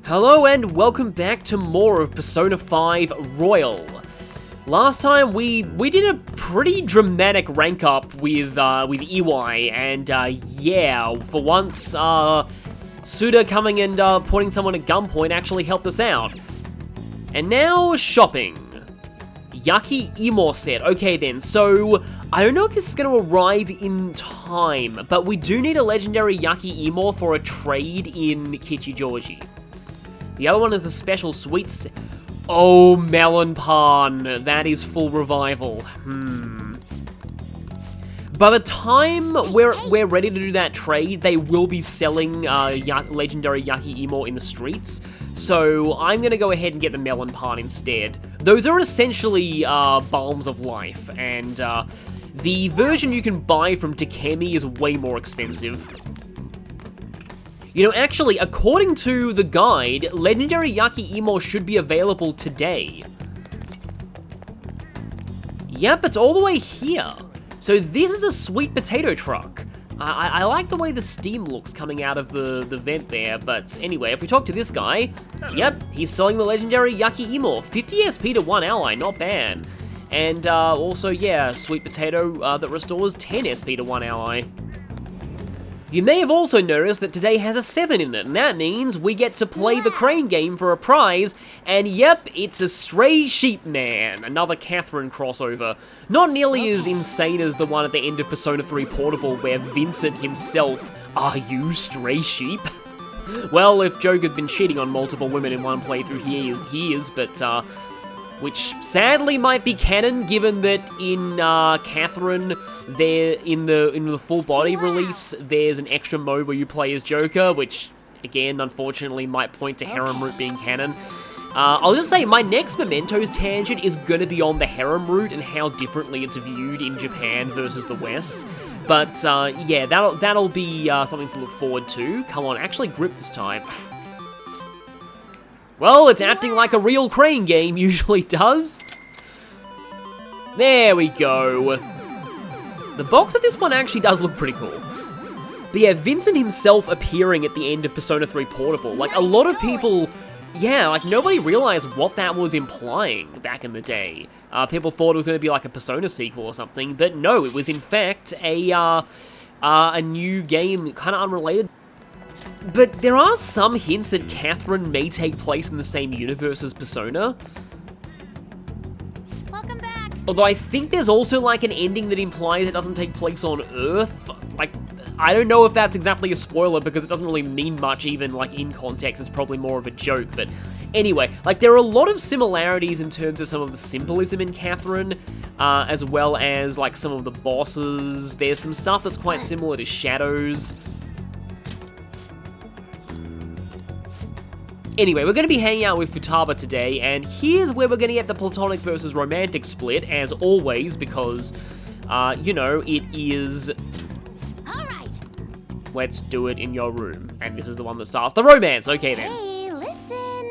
Hello and welcome back to more of Persona 5 Royal. Last time we did a pretty dramatic rank up with Iwai, and yeah, for once, Suda coming and putting someone at gunpoint actually helped us out. And now, shopping. Yaki-imo set. Okay then, so I don't know if this is going to arrive in time, but we do need a legendary Yaki-imo for a trade in Kichijoji. The other one is a special sweets. Oh, melon pan. That is full revival. By the time we're ready to do that trade, they will be selling legendary Yaki-imo in the streets. So I'm going to go ahead and get the melon pan instead. Those are essentially balms of life, and the version you can buy from Takemi is way more expensive. You know, actually, according to the guide, legendary Yaki-imo should be available today. Yep, it's all the way here. So this is a sweet potato truck. I like the way the steam looks coming out of the vent there, but anyway, if we talk to this guy, yep, he's selling the legendary Yaki-imo. 50 SP to 1 ally, not bad. And also, yeah, sweet potato that restores 10 SP to 1 ally. You may have also noticed that today has a 7 in it, and that means we get to play the crane game for a prize, and yep, it's a Stray Sheep Man, another Catherine crossover. Not nearly as insane as the one at the end of Persona 3 Portable where Vincent himself, are you Stray Sheep? Well, if Joke had been cheating on multiple women in one playthrough, he is, but which sadly might be canon, given that in Catherine, there in the full body release, there's an extra mode where you play as Joker, which again, unfortunately, might point to harem route being canon. I'll just say my next Mementos tangent is gonna be on the harem route and how differently it's viewed in Japan versus the West. But yeah, that'll be something to look forward to. Come on, actually grip this time. Well, it's acting like a real crane game usually does. There we go. The box of this one actually does look pretty cool. But yeah, Vincent himself appearing at the end of Persona 3 Portable. Like, a lot of people, yeah, like, nobody realized what that was implying back in the day. People thought it was going to be like a Persona sequel or something, but no, it was in fact a new game, kind of unrelated. But there are some hints that Catherine may take place in the same universe as Persona. Welcome back. Although I think there's also like an ending that implies it doesn't take place on Earth. Like, I don't know if that's exactly a spoiler because it doesn't really mean much even like in context. It's probably more of a joke, but anyway, like there are a lot of similarities in terms of some of the symbolism in Catherine, as well as like some of the bosses. There's some stuff that's quite similar to Shadows. Anyway, we're going to be hanging out with Futaba today, and here's where we're going to get the platonic versus romantic split, as always, because, you know, it is... Alright. Let's do it in your room. And this is the one that starts the romance. Okay, then. Hey, listen.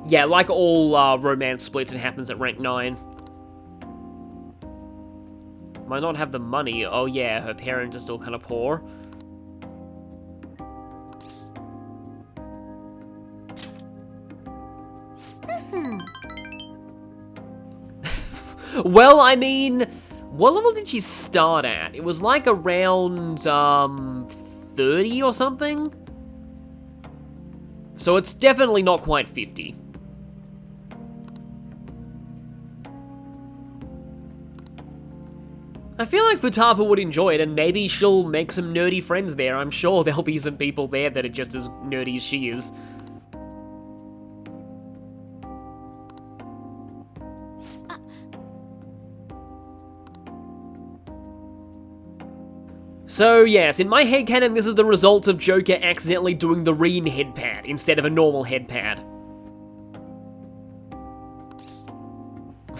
Yeah, like all romance splits, it happens at rank 9. Might not have the money. Oh, yeah, her parents are still kind of poor. Well, I mean, what level did she start at? It was like around, 30 or something? So it's definitely not quite 50. I feel like Futaba would enjoy it, and maybe she'll make some nerdy friends there. I'm sure there'll be some people there that are just as nerdy as she is. So yes, in my headcanon, this is the result of Joker accidentally doing the Reen headpad instead of a normal headpad.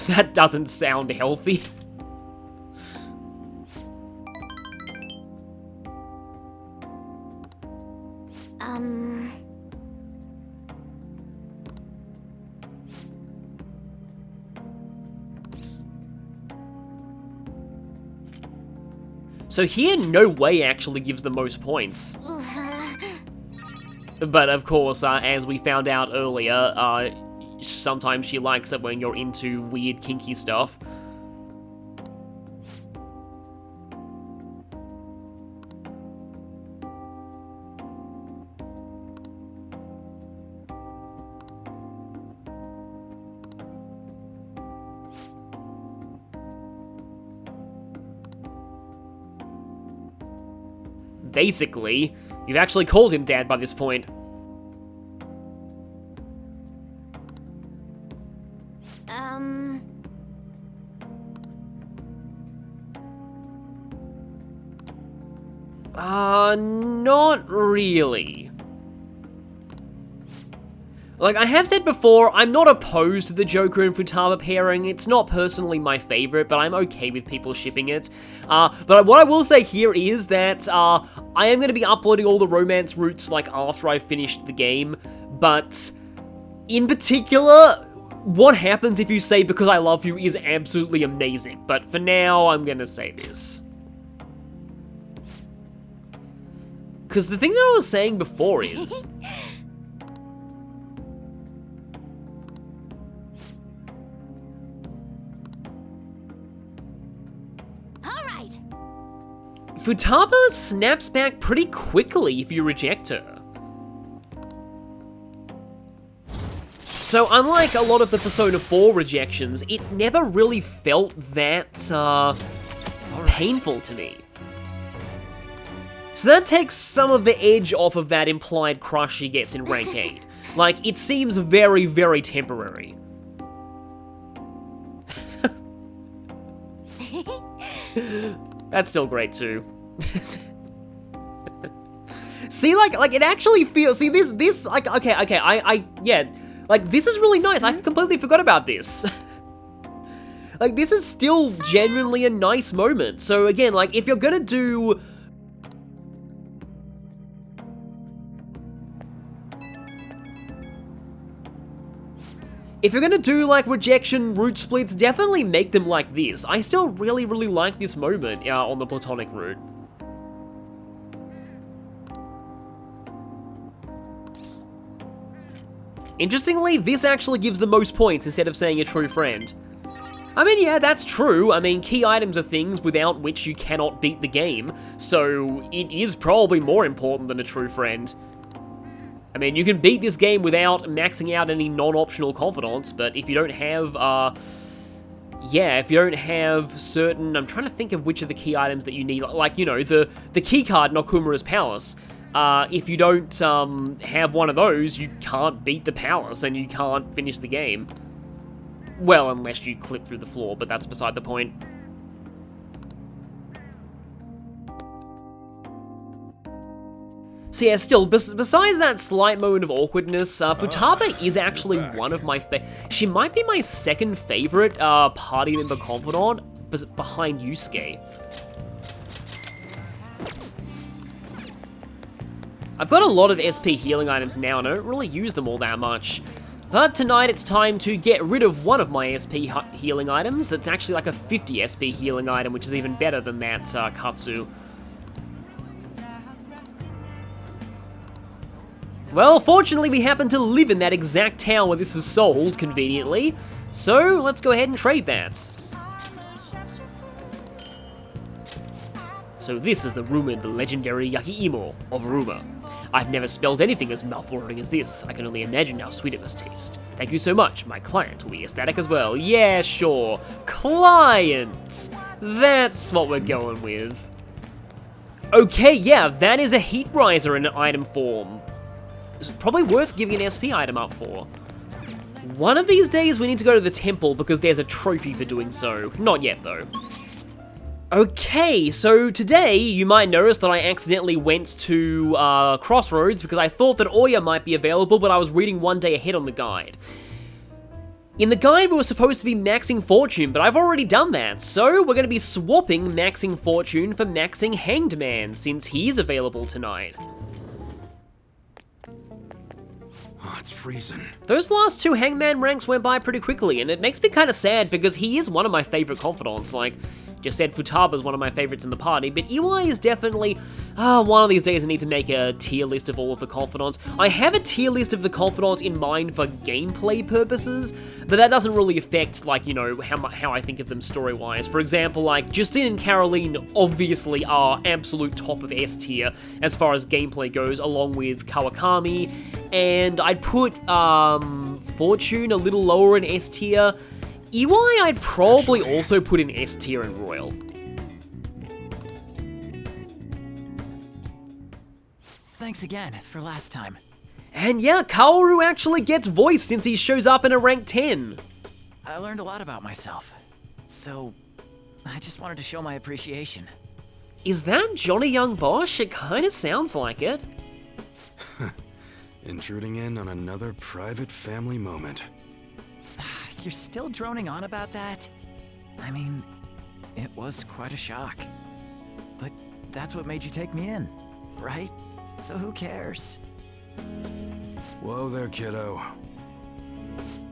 That doesn't sound healthy. So here, no way actually gives the most points. But of course, as we found out earlier, sometimes she likes it when you're into weird kinky stuff. Basically, you've actually called him Dad by this point. Not really. Like, I have said before, I'm not opposed to the Joker and Futaba pairing. It's not personally my favorite, but I'm okay with people shipping it. But what I will say here is that I am going to be uploading all the romance routes, like, after I've finished the game. But, in particular, what happens if you say "because I love you" is absolutely amazing. But for now, I'm going to say this. Because the thing that I was saying before is... Alright. Futaba snaps back pretty quickly if you reject her. So unlike a lot of the Persona 4 rejections, it never really felt that, painful to me. So that takes some of the edge off of that implied crush she gets in Rank 8. Like, it seems very, very temporary. That's still great, too. See, like, it actually feels... See, this, like, okay, yeah. Like, this is really nice. I completely forgot about this. Like, this is still genuinely a nice moment. So, again, like, if you're gonna do... If you're gonna do, like, rejection route splits, definitely make them like this. I still really, really like this moment on the platonic route. Interestingly, this actually gives the most points instead of saying a true friend. I mean, yeah, that's true. I mean, key items are things without which you cannot beat the game, so it is probably more important than a true friend. I mean, you can beat this game without maxing out any non-optional confidants, but if you don't have, yeah, if you don't have certain... I'm trying to think of which of the key items that you need, like, you know, the key card in Okumura's palace. If you don't, have one of those, you can't beat the palace, and you can't finish the game. Well, unless you clip through the floor, but that's beside the point. So yeah, still, besides that slight moment of awkwardness, Futaba is actually one of my she might be my second favorite party member confidant, behind Yusuke. I've got a lot of SP healing items now, and I don't really use them all that much. But tonight it's time to get rid of one of my SP healing items. It's actually like a 50 SP healing item, which is even better than that Katsu. Well, fortunately we happen to live in that exact town where this is sold, conveniently. So, let's go ahead and trade that. So this is the rumored legendary yaki-imo of Aruma. I've never spelled anything as mouth-watering as this. I can only imagine how sweet it must taste. Thank you so much. My client will be ecstatic as well. Yeah, sure. Client! That's what we're going with. Okay, yeah, that is a heat riser in item form. It's probably worth giving an SP item up for. One of these days we need to go to the temple because there's a trophy for doing so. Not yet, though. Okay, so today you might notice that I accidentally went to Crossroads because I thought that Oya might be available, but I was reading one day ahead on the guide. In the guide, we were supposed to be maxing Fortune, but I've already done that, so we're going to be swapping maxing Fortune for maxing Hanged Man, since he's available tonight. Oh, it's freezing. Those last two Hangman ranks went by pretty quickly, and it makes me kind of sad because he is one of my favorite confidants. Like, just said Futaba's one of my favorites in the party, but Iwai is definitely One of these days I need to make a tier list of all of the confidants. I have a tier list of the confidants in mind for gameplay purposes, but that doesn't really affect, like, you know, how I think of them story-wise. For example, like, Justine and Caroline obviously are absolute top of S tier as far as gameplay goes, along with Kawakami, and I'd put, Fortune a little lower in S tier. Iwai I'd probably also put in S tier in Royal. Thanks again for last time. And yeah, Kaoru actually gets voice since he shows up in a rank 10. I learned a lot about myself, so I just wanted to show my appreciation. Is that Johnny Young Bosch? It kinda sounds like it. Intruding in on another private family moment. You're still droning on about that? I mean, it was quite a shock. But that's what made you take me in, right? So who cares? Whoa there, kiddo.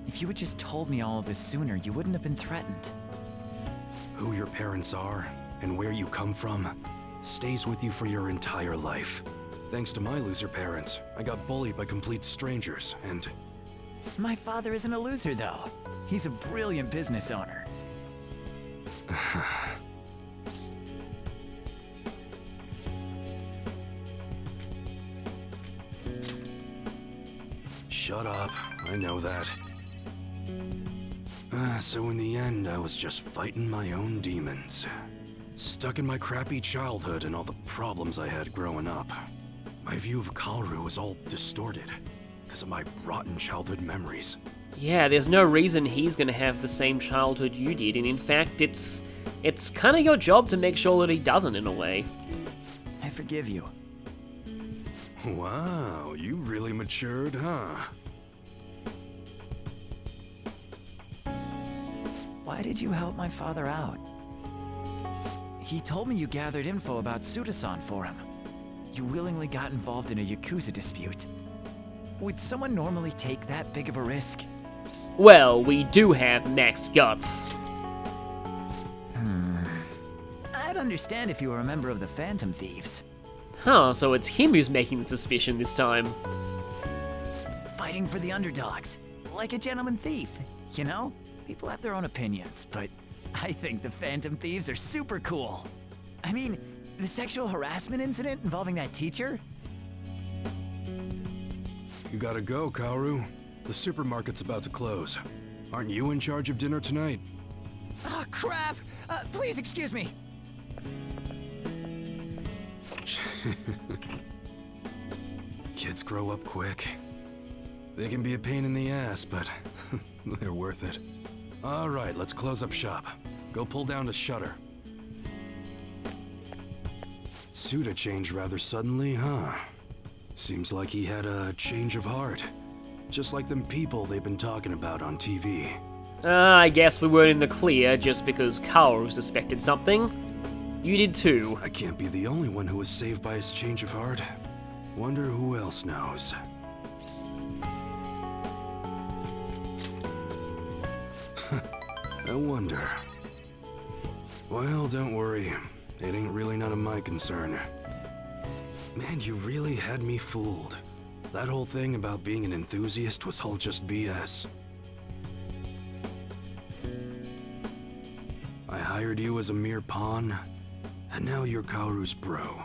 If you had just told me all of this sooner, you wouldn't have been threatened. Who your parents are and where you come from stays with you for your entire life. Thanks to my loser parents, I got bullied by complete strangers, and... My father isn't a loser, though. He's a brilliant business owner. Shut up, I know that. So in the end, I was just fighting my own demons. Stuck in my crappy childhood and all the problems I had growing up. My view of Kaoru was all distorted because of my rotten childhood memories. Yeah, there's no reason he's gonna have the same childhood you did, and in fact, it's kinda your job to make sure that he doesn't, in a way. I forgive you. Wow, you really matured, huh? Why did you help my father out? He told me you gathered info about Suda-san for him. You willingly got involved in a Yakuza dispute. Would someone normally take that big of a risk? Well, we do have max guts. I'd understand if you were a member of the Phantom Thieves. Huh, so it's him who's making the suspicion this time. Fighting for the underdogs, like a gentleman thief, you know? People have their own opinions, but I think the Phantom Thieves are super cool. I mean, the sexual harassment incident involving that teacher? You gotta go, Kaoru. The supermarket's about to close. Aren't you in charge of dinner tonight? Ah, crap! Please excuse me. Kids grow up quick. They can be a pain in the ass, but they're worth it. All right, let's close up shop. Go pull down the shutter. Suda changed rather suddenly, huh? Seems like he had a change of heart. Just like them people they've been talking about on TV. I guess we weren't in the clear just because Kaoru suspected something. You did too. I can't be the only one who was saved by his change of heart. Wonder who else knows. I wonder. Well, don't worry. It ain't really none of my concern. Man, you really had me fooled. That whole thing about being an enthusiast was all just BS. I hired you as a mere pawn, and now you're Kaoru's bro.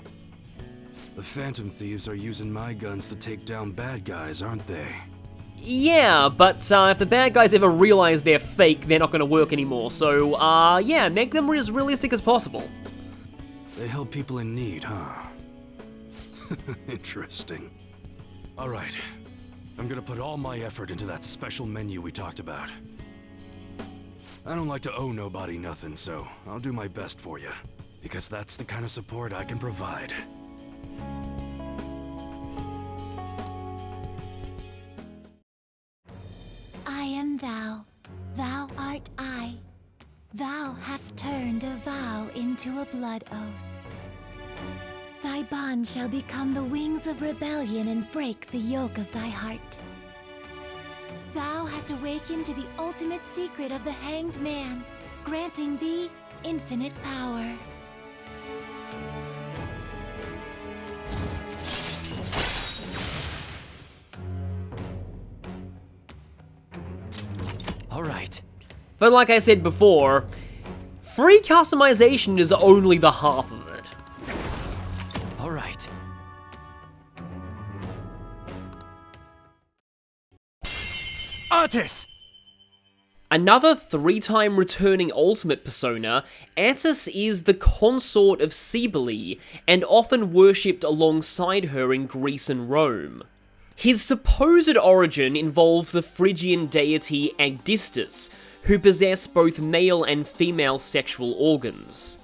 The Phantom Thieves are using my guns to take down bad guys, aren't they? Yeah, but if the bad guys ever realize they're fake, they're not gonna work anymore, so, yeah, make them as realistic as possible. They help people in need, huh? Interesting. Alright, I'm gonna put all my effort into that special menu we talked about. I don't like to owe nobody nothing, so I'll do my best for you, because that's the kind of support I can provide. I am thou, thou art I. Thou hast turned a vow into a blood oath. Thy bond shall become the wings of rebellion and break the yoke of thy heart. Thou hast awakened to the ultimate secret of the hanged man, granting thee infinite power. But like I said before, free customization is only the half of it. All right. Artis! Another 3-time returning ultimate persona, Attis is the consort of Cybele, and often worshipped alongside her in Greece and Rome. His supposed origin involves the Phrygian deity Agdistus, who possessed both male and female sexual organs.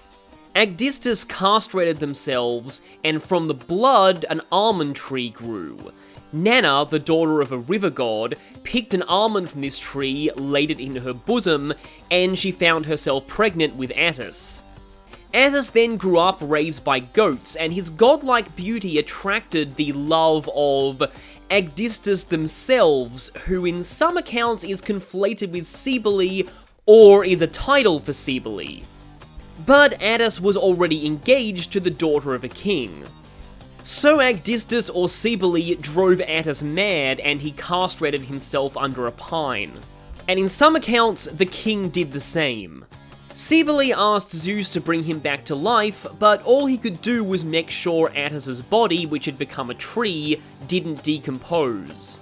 Agdistus castrated themselves, and from the blood an almond tree grew. Nana, the daughter of a river god, picked an almond from this tree, laid it in her bosom, and she found herself pregnant with Attis. Attis then grew up raised by goats, and his godlike beauty attracted the love of Agdistus themselves, who in some accounts is conflated with Cybele, or is a title for Cybele. But Attis was already engaged to the daughter of a king. So Agdistus or Cybele drove Attis mad, and he castrated himself under a pine. And in some accounts, the king did the same. Cybele asked Zeus to bring him back to life, but all he could do was make sure Attis's body, which had become a tree, didn't decompose.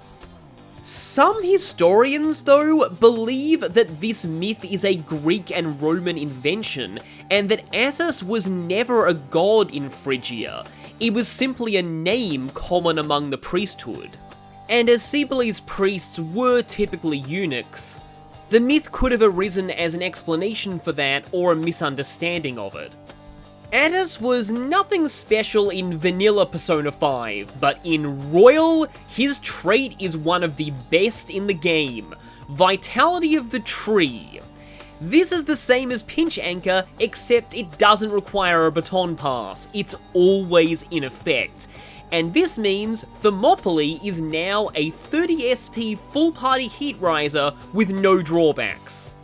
Some historians, though, believe that this myth is a Greek and Roman invention, and that Attis was never a god in Phrygia. It was simply a name common among the priesthood. And as Cybele's priests were typically eunuchs, the myth could have arisen as an explanation for that or a misunderstanding of it. Attis was nothing special in vanilla Persona 5, but in Royal, his trait is one of the best in the game: Vitality of the Tree. This is the same as Pinch Anchor, except it doesn't require a baton pass, it's always in effect. And this means Thermopylae is now a 30 SP full party heat riser with no drawbacks.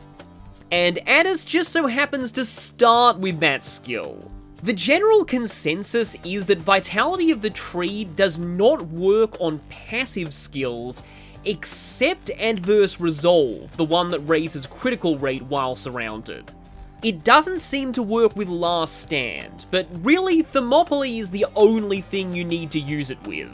And Attis just so happens to start with that skill. The general consensus is that Vitality of the Tree does not work on passive skills, except Adverse Resolve, the one that raises critical rate while surrounded. It doesn't seem to work with Last Stand, but really Thermopylae is the only thing you need to use it with.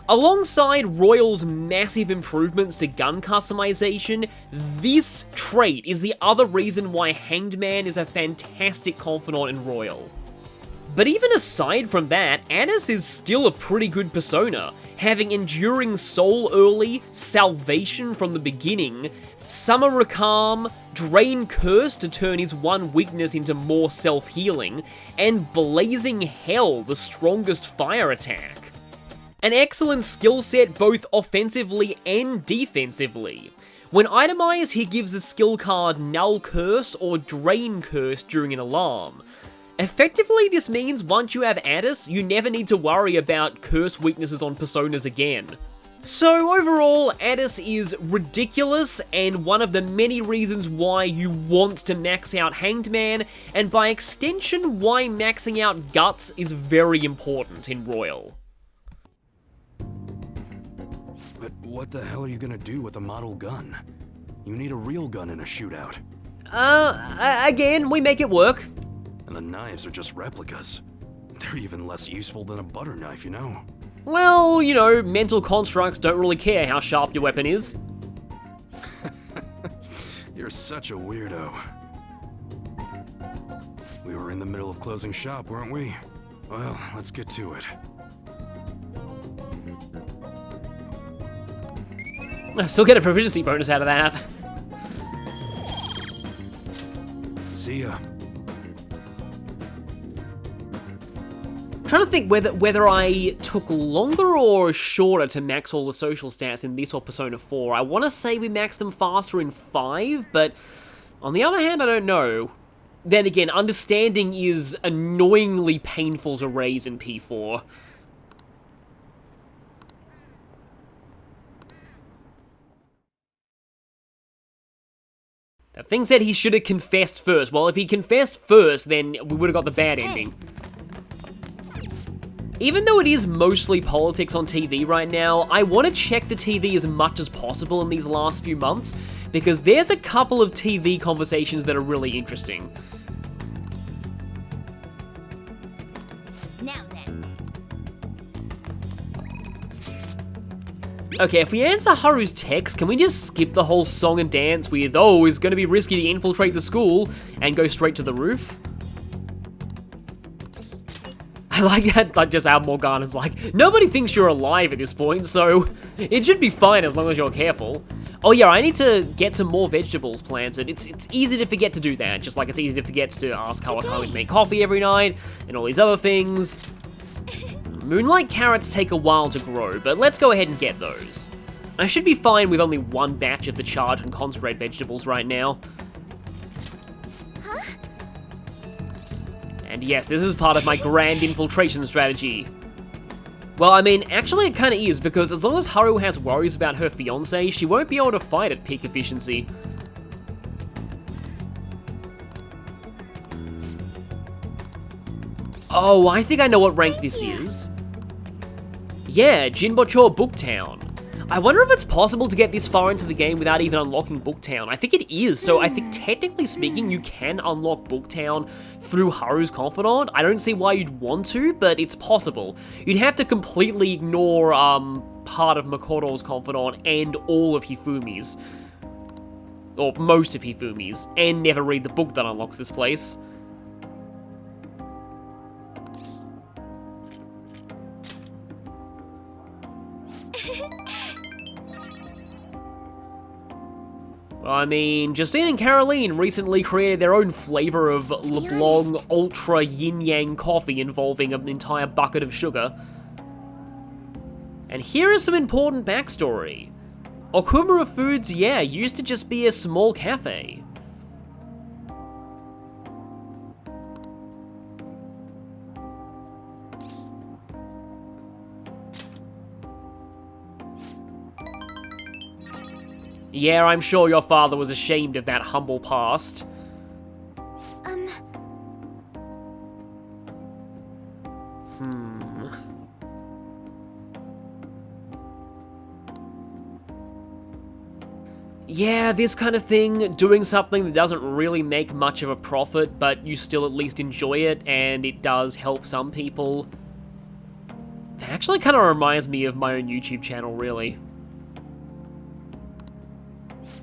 Alongside Royal's massive improvements to gun customization, this trait is the other reason why Hanged Man is a fantastic confidant in Royal. But even aside from that, Attis is still a pretty good persona, having Enduring Soul early, Salvation from the beginning, Summer Recalm, Drain Curse to turn his one weakness into more self-healing, and Blazing Hell, the strongest fire attack. An excellent skill set both offensively and defensively. When itemized, he gives the skill card Null Curse or Drain Curse during an alarm. Effectively, this means once you have Attis, you never need to worry about curse weaknesses on personas again. So overall, Attis is ridiculous and one of the many reasons why you want to max out Hanged Man, and by extension why maxing out Guts is very important in Royal. But what the hell are you gonna do with a model gun? You need a real gun in a shootout. Again, we make it work. And the knives are just replicas. They're even less useful than a butter knife, you know? Well, you know, mental constructs don't really care how sharp your weapon is. You're such a weirdo. We were in the middle of closing shop, weren't we? Well, let's get to it. I still get a proficiency bonus out of that. See ya. Trying to think whether I took longer or shorter to max all the social stats in this or Persona 4. I want to say we maxed them faster in 5, but on the other hand, I don't know. Then again, understanding is annoyingly painful to raise in P4. That thing said he should have confessed first. Well, if he confessed first, then we would have got the bad ending. Even though it is mostly politics on TV right now, I want to check the TV as much as possible in these last few months, because there's a couple of TV conversations that are really interesting. Now then. Okay, if we answer Haru's text, can we just skip the whole song and dance with, oh, it's gonna be risky to infiltrate the school, and go straight to the roof? I like that, like, just how Morgana's like, nobody thinks you're alive at this point, so it should be fine as long as you're careful. Oh yeah, I need to get some more vegetables planted. It's easy to forget to do that, just like it's easy to forget to ask Kawakami to make coffee every night, and all these other things. Moonlight carrots take a while to grow, but let's go ahead and get those. I should be fine with only one batch of the charged and concentrate vegetables right now. Huh? And yes, this is part of my grand infiltration strategy. Well, I mean, actually it kinda is, because as long as Haru has worries about her fiancé, she won't be able to fight at peak efficiency. Oh, I think I know what rank this is. Yeah, Jinbocho Booktown. I wonder if it's possible to get this far into the game without even unlocking Booktown. I think it is, so I think technically speaking, you can unlock Booktown through Haru's Confidant. I don't see why you'd want to, but it's possible. You'd have to completely ignore part of Makoto's Confidant and all of Hifumi's. Or most of Hifumi's, and never read the book that unlocks this place. I mean, Justine and Caroline recently created their own flavor of LeBlanc Ultra Yin Yang coffee involving an entire bucket of sugar. And here is some important backstory. Okumura Foods, yeah, used to just be a small cafe. Yeah, I'm sure your father was ashamed of that humble past. Yeah, this kind of thing, doing something that doesn't really make much of a profit, but you still at least enjoy it, and it does help some people. That actually kind of reminds me of my own YouTube channel, really.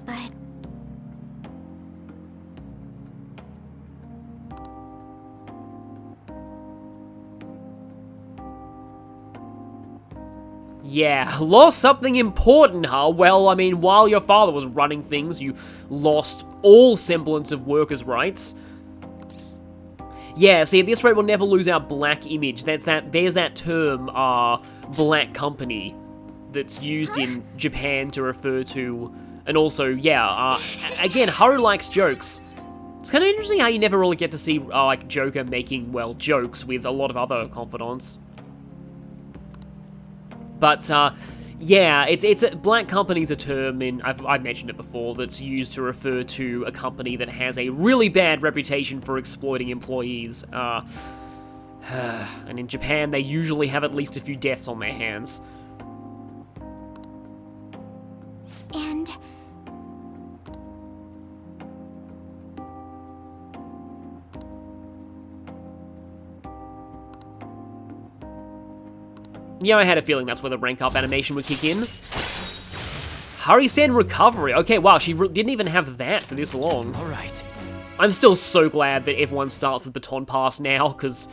But yeah, lost something important, huh? Well, I mean, while your father was running things, you lost all semblance of workers' rights. Yeah, see, at this rate, we'll never lose our black image. There's that term, black company, that's used in Japan to refer to, and also, yeah, again, Haru likes jokes. It's kind of interesting how you never really get to see, like, Joker making, well, jokes with a lot of other confidants. But, yeah, it's black company's a term, and I've mentioned it before, that's used to refer to a company that has a really bad reputation for exploiting employees. And in Japan, they usually have at least a few deaths on their hands. and Yeah, I had a feeling that's where the rank up animation would kick in. Hari-san recovery. Okay, wow, she didn't even have that for this long. All right. I'm still so glad that everyone starts with Baton Pass now, because...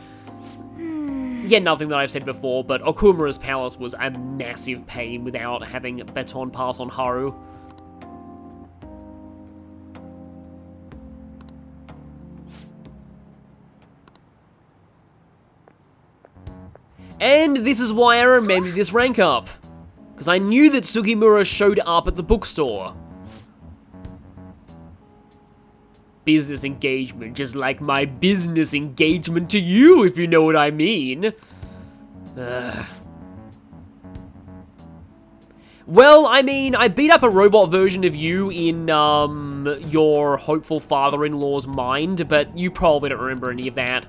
Yeah, nothing that I've said before, but Okumura's Palace was a massive pain without having Baton Pass on Haru. And this is why I remember this rank up. Because I knew that Sugimura showed up at the bookstore. Business engagement, just like my business engagement to you, if you know what I mean. Well, I mean, I beat up a robot version of you in, your hopeful father-in-law's mind, but you probably don't remember any of that.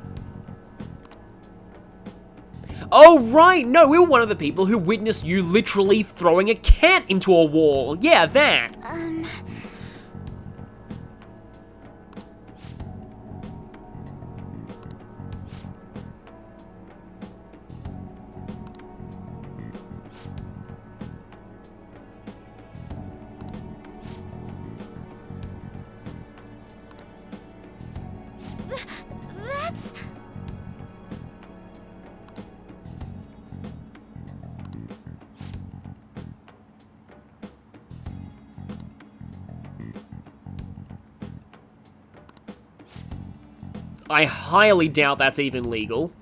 Oh, right, no, we were one of the people who witnessed you literally throwing a cat into a wall. Yeah, that. I highly doubt that's even legal.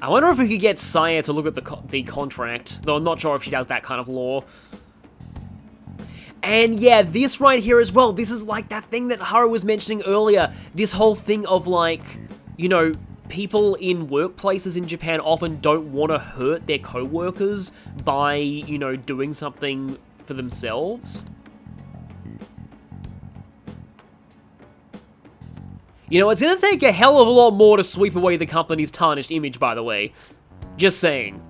I wonder if we could get Saya to look at the contract, though I'm not sure if she does that kind of law. And yeah, this right here as well, this is like that thing that Haru was mentioning earlier. This whole thing of like, you know, people in workplaces in Japan often don't want to hurt their co-workers by, you know, doing something for themselves. You know, it's gonna take a hell of a lot more to sweep away the company's tarnished image, by the way. Just saying.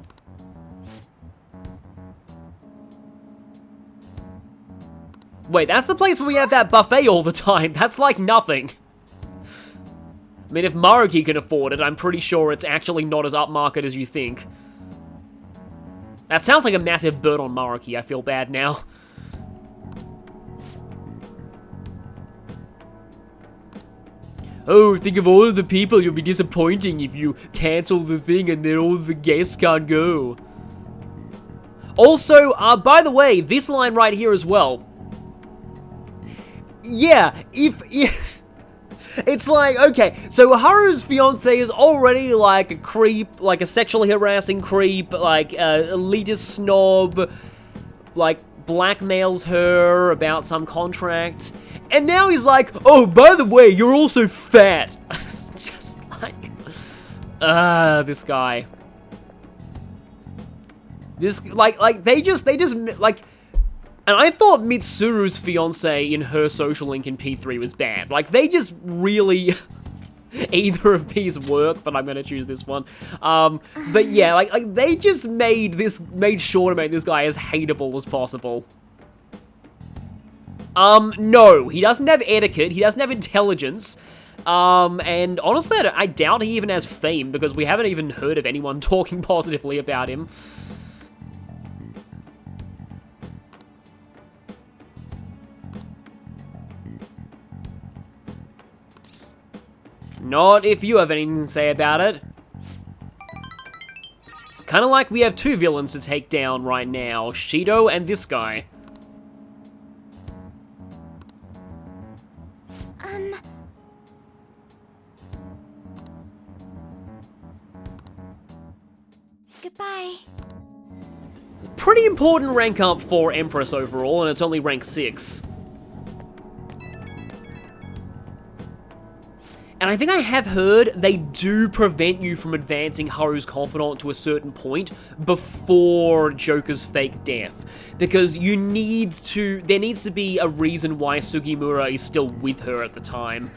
Wait, that's the place where we have that buffet all the time. That's like nothing. I mean, if Maruki can afford it, I'm pretty sure it's actually not as upmarket as you think. That sounds like a massive burden on Maruki. I feel bad now. Oh, think of all of the people you'll be disappointing if you cancel the thing and then all the guests can't go. Also, by the way, this line right here as well. Yeah, if it's like, okay, so Haru's fiance is already like a creep, like a sexually harassing creep, like elitist snob, like blackmails her about some contract. And now he's like, oh, by the way, you're also fat. It's just like, this guy. This, like, they just, like, and I thought Mitsuru's fiance in her social link in P3 was bad. Like, they just really, either of these work, but I'm gonna choose this one. But yeah, like they just made sure to make this guy as hateable as possible. No, he doesn't have etiquette, he doesn't have intelligence, and honestly, I doubt he even has fame, because we haven't even heard of anyone talking positively about him. Not if you have anything to say about it. It's kind of like we have two villains to take down right now, Shido and this guy. Goodbye. Pretty important rank up for Empress overall, and it's only rank 6. And I think I have heard they do prevent you from advancing Haru's confidant to a certain point before Joker's fake death. Because there needs to be a reason why Sugimura is still with her at the time.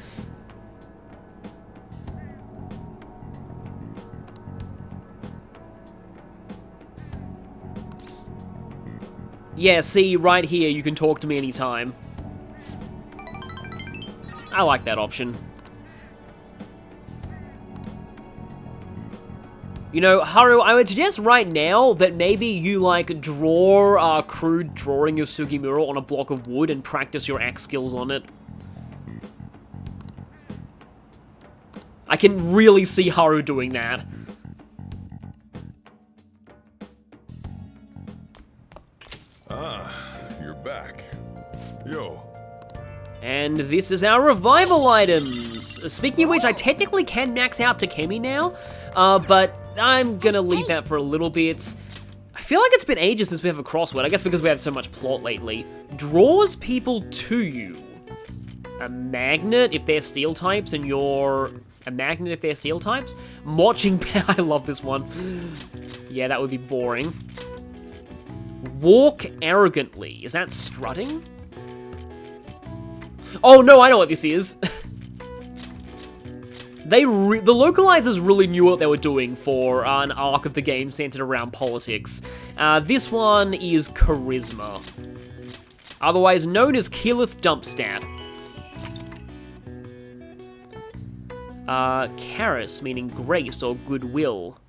Yeah, see, right here, you can talk to me anytime. I like that option. You know, Haru, I would suggest right now that maybe you, like, draw a crude drawing of Sugimura on a block of wood and practice your axe skills on it. I can really see Haru doing that. Ah, you're back. Yo. And this is our revival items. Speaking of which, I technically can max out Takemi now, but I'm gonna leave that for a little bit. I feel like it's been ages since we have a crossword, I guess because we had so much plot lately. Draws people to you. A magnet if they're steel types, and you're a magnet if they're steel types. Marching band, I love this one. Yeah, that would be boring. Walk arrogantly. Is that strutting? Oh no, I know what this is. The localizers really knew what they were doing for an arc of the game centered around politics. This one is Charisma, otherwise known as Keyless Dump Stat. Charis, meaning grace or goodwill.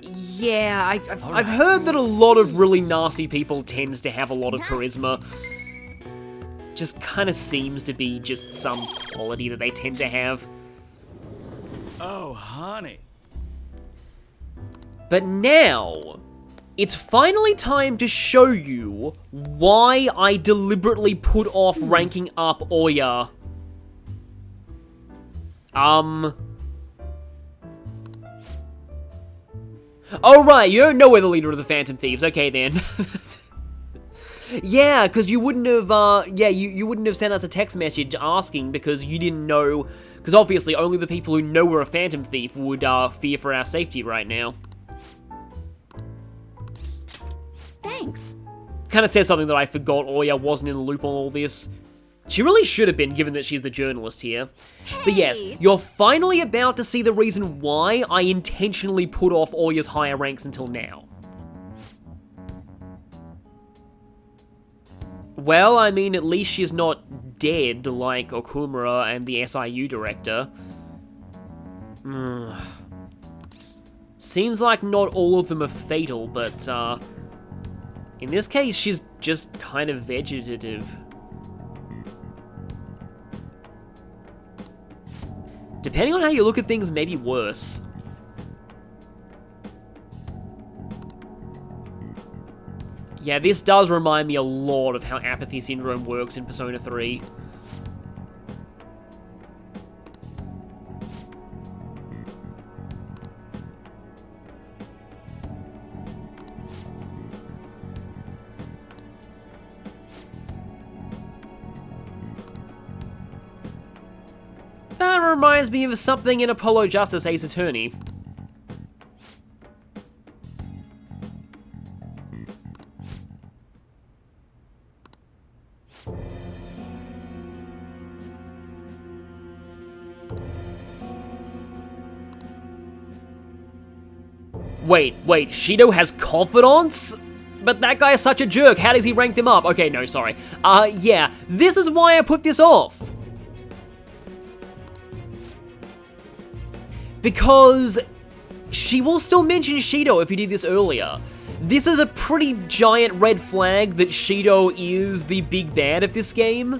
Yeah, I've heard that a lot of really nasty people tends to have a lot of charisma. Just kind of seems to be just some quality that they tend to have. Oh, honey. But now, It's finally time to show you why I deliberately put off ranking up Oya. Oh right, you don't know we're the leader of the Phantom Thieves. Okay then. Yeah, because you wouldn't have, you wouldn't have sent us a text message asking because you didn't know, because obviously only the people who know we're a Phantom Thief would, fear for our safety right now. Thanks. Kind of says something that I forgot Oya wasn't in the loop on all this. She really should have been, given that she's the journalist here. But yes, you're finally about to see the reason why I intentionally put off Oya's higher ranks until now. Well, I mean, at least she's not dead like Okumura and the SIU director. Seems like not all of them are fatal, but, in this case, she's just kind of vegetative. Depending on how you look at things, maybe worse. Yeah, this does remind me a lot of how apathy syndrome works in Persona 3. That reminds me of something in Apollo Justice Ace Attorney. Wait, Shido has confidants? But that guy is such a jerk, how does he rank them up? Okay, no, sorry. Yeah, this is why I put this off. Because she will still mention Shido if you did this earlier. This is a pretty giant red flag that Shido is the big bad of this game.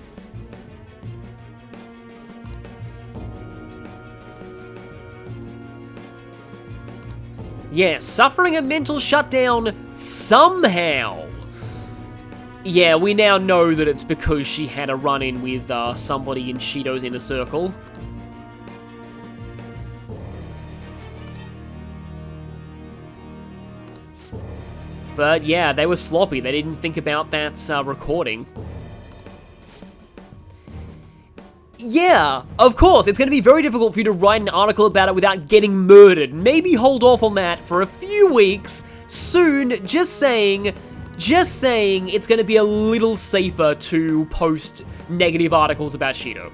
Yeah, suffering a mental shutdown somehow. Yeah, we now know that it's because she had a run-in with somebody in Shido's inner circle. But yeah, they were sloppy. They didn't think about that recording. Yeah, of course, it's going to be very difficult for you to write an article about it without getting murdered. Maybe hold off on that for a few weeks. Soon, just saying, it's going to be a little safer to post negative articles about Shido.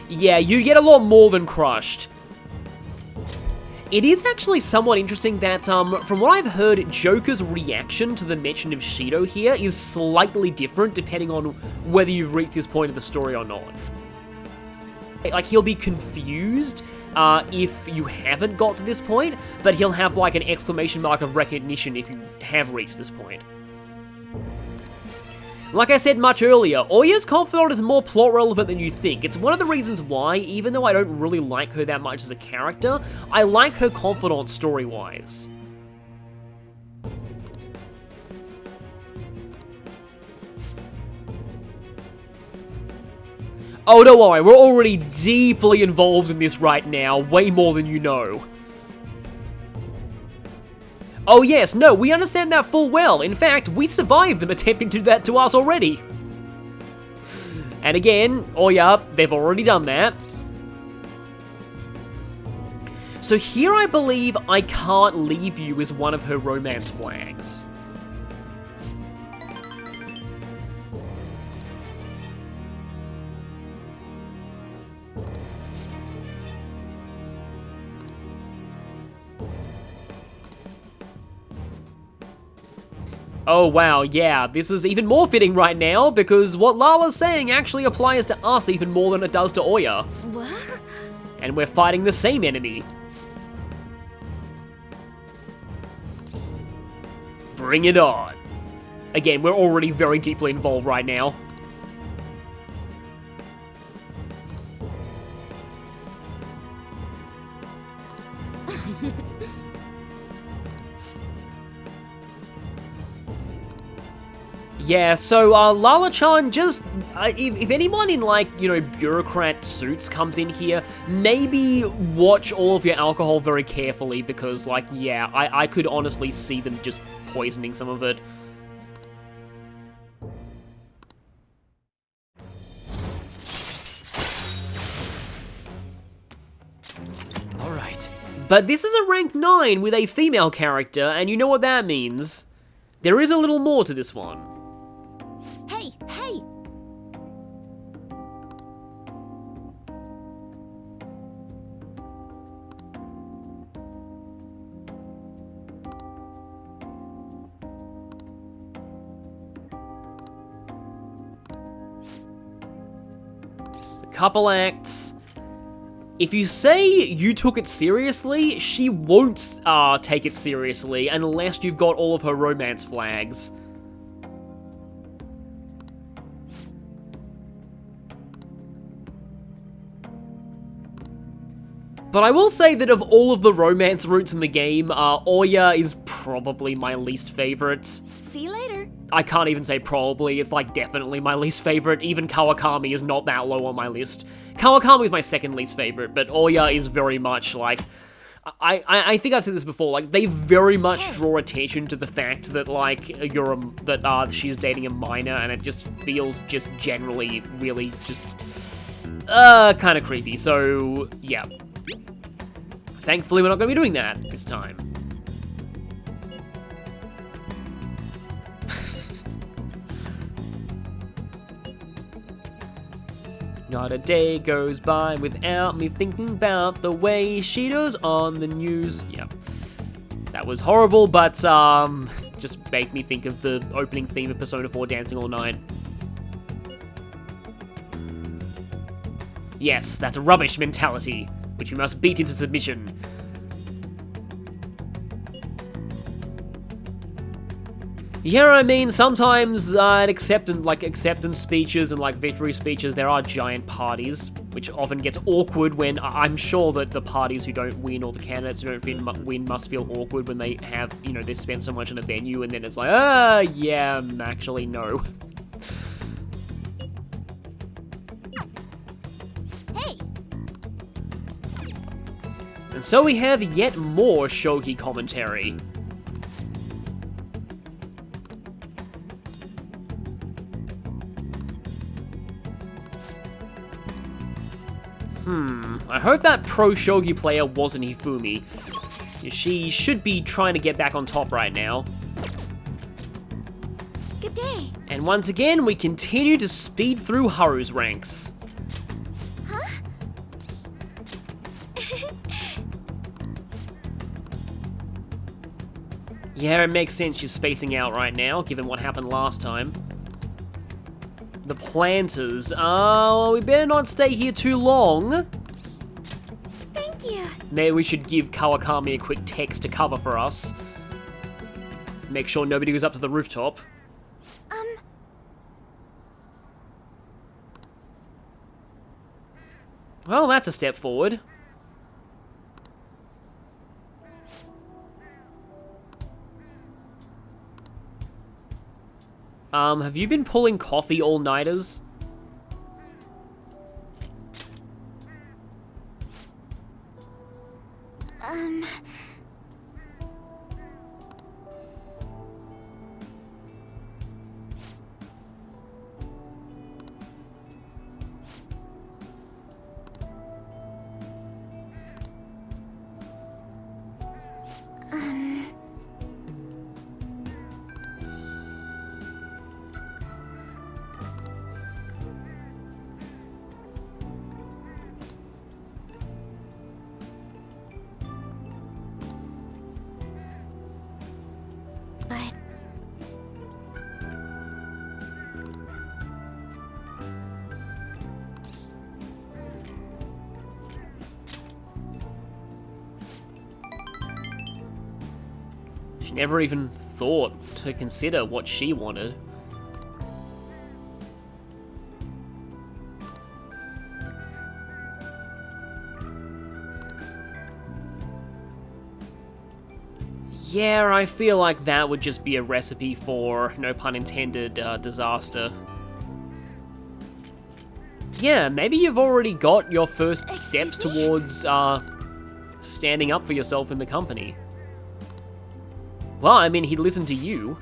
Yeah, you get a lot more than crushed. It is actually somewhat interesting that, from what I've heard, Joker's reaction to the mention of Shido here is slightly different depending on whether you've reached this point of the story or not. Like, he'll be confused if you haven't got to this point, but he'll have, like, an exclamation mark of recognition if you have reached this point. Like I said much earlier, Oya's confidant is more plot relevant than you think. It's one of the reasons why, even though I don't really like her that much as a character, I like her confidant story-wise. Oh, don't worry, we're already deeply involved in this right now, way more than you know. Oh yes, no, we understand that full well. In fact, we survived them attempting to do that to us already. And again, oh yeah, they've already done that. So here I believe I can't leave you as one of her romance flags. Oh wow, yeah, this is even more fitting right now, because what Lala's saying actually applies to us even more than it does to Oya. What? And we're fighting the same enemy. Bring it on. Again, we're already very deeply involved right now. Yeah, so Lala-chan, just if anyone in like, you know, bureaucrat suits comes in here, maybe watch all of your alcohol very carefully because, like, yeah, I could honestly see them just poisoning some of it. All right. But this is a rank 9 with a female character, and you know what that means. There is a little more to this one. Hey, hey! A couple acts. If you say you took it seriously, she won't take it seriously unless you've got all of her romance flags. But I will say that of all of the romance routes in the game, Oya is probably my least favorite. See you later. I can't even say probably, it's like definitely my least favorite. Even Kawakami is not that low on my list. Kawakami is my second least favorite, but Oya is very much like... I think I've said this before, like, they very much draw attention to the fact that, like, she's dating a minor, and it just feels just generally really just... kind of creepy, so, yeah. Thankfully, we're not going to be doing that this time. Not a day goes by without me thinking about the way she does on the news. Yep. That was horrible, but, just made me think of the opening theme of Persona 4 Dancing All Night. Yes, that's a rubbish mentality, which we must beat into submission. Yeah, I mean, sometimes at acceptance speeches and like victory speeches, there are giant parties, which often gets awkward when I'm sure that the parties who don't win or the candidates who don't win must feel awkward when they have, you know, they spent so much in a venue and then it's like, yeah, actually, no. Hey! And so we have yet more shogi commentary. I hope that pro shogi player wasn't Hifumi. She should be trying to get back on top right now. Good day. And once again, we continue to speed through Haru's ranks. Huh? Yeah, it makes sense she's spacing out right now, given what happened last time. The planters. We better not stay here too long. Thank you. Maybe we should give Kawakami a quick text to cover for us. Make sure nobody goes up to the rooftop. Well, that's a step forward. Have you been pulling coffee all-nighters? But She never even thought to consider what she wanted. Yeah, I feel like that would just be a recipe for, no pun intended, disaster. Yeah, maybe you've already got your first steps towards, standing up for yourself in the company. Well, I mean, he'd listen to you.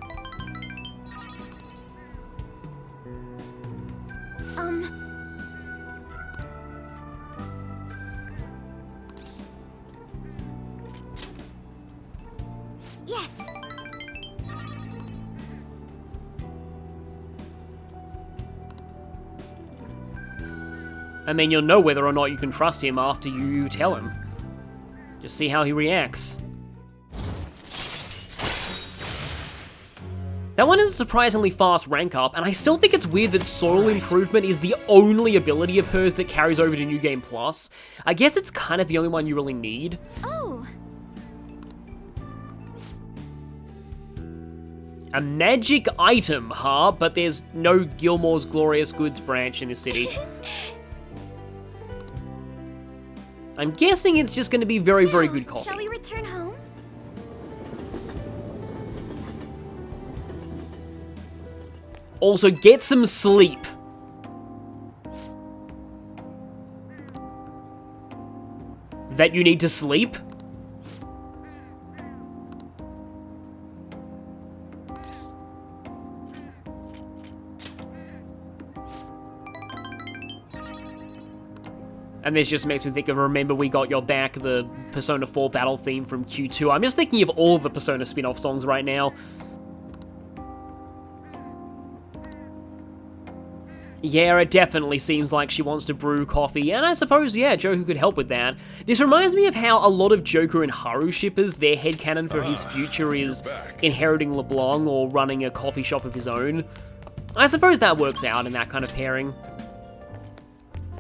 Yes. I mean, you'll know whether or not you can trust him after you tell him. Just see how he reacts. That one is a surprisingly fast rank up, and I still think it's weird that Soil Improvement is the only ability of hers that carries over to New Game Plus. I guess it's kind of the only one you really need. Oh. A magic item, huh? But there's no Gilmore's Glorious Goods branch in this city. I'm guessing it's just going to be very, very good coffee. Shall we return home? Also, get some sleep. That you need to sleep? And this just makes me think of Remember We Got Your Back, the Persona 4 battle theme from Q2. I'm just thinking of all the Persona spin-off songs right now. Yeah, it definitely seems like she wants to brew coffee, and I suppose, yeah, Joker could help with that. This reminds me of how a lot of Joker and Haru shippers, their headcanon for his future is inheriting LeBlanc or running a coffee shop of his own. I suppose that works out in that kind of pairing.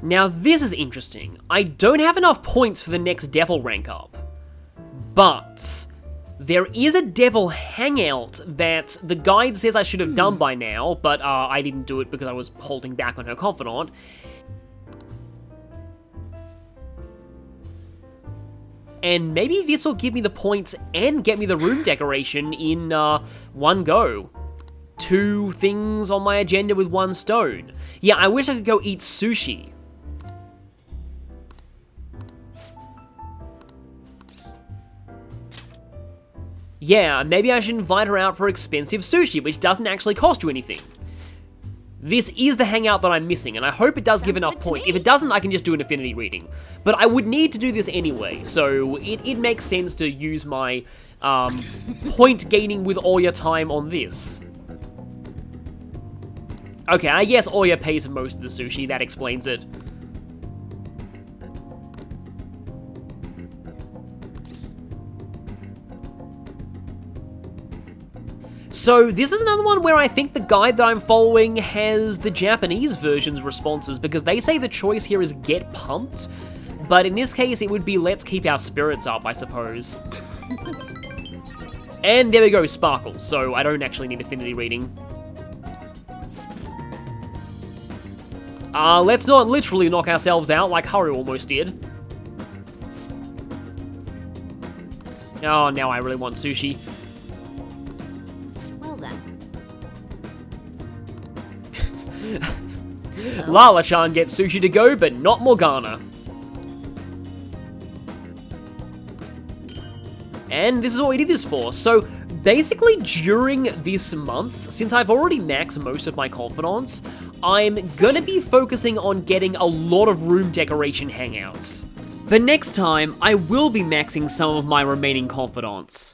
Now this is interesting. I don't have enough points for the next Devil rank up, but there is a Devil hangout that the guide says I should have done by now, but I didn't do it because I was holding back on her confidant. And maybe this will give me the points and get me the room decoration in one go. 2 things on my agenda with 1 stone. Yeah, I wish I could go eat sushi. Yeah, maybe I should invite her out for expensive sushi, which doesn't actually cost you anything. This is the hangout that I'm missing, and I hope it does give enough points. If it doesn't, I can just do an affinity reading. But I would need to do this anyway, so it makes sense to use my point gaining with all your time on this. Okay, I guess Oya pays for most of the sushi, that explains it. So this is another one where I think the guide that I'm following has the Japanese version's responses, because they say the choice here is get pumped, but in this case it would be let's keep our spirits up, I suppose. And there we go, sparkles, so I don't actually need affinity reading. Let's not literally knock ourselves out like Haru almost did. Oh, now I really want sushi. Lala-chan gets sushi to go, but not Morgana. And this is what we did this for. So, basically, during this month, since I've already maxed most of my confidants, I'm gonna be focusing on getting a lot of room decoration hangouts. But next time, I will be maxing some of my remaining confidants.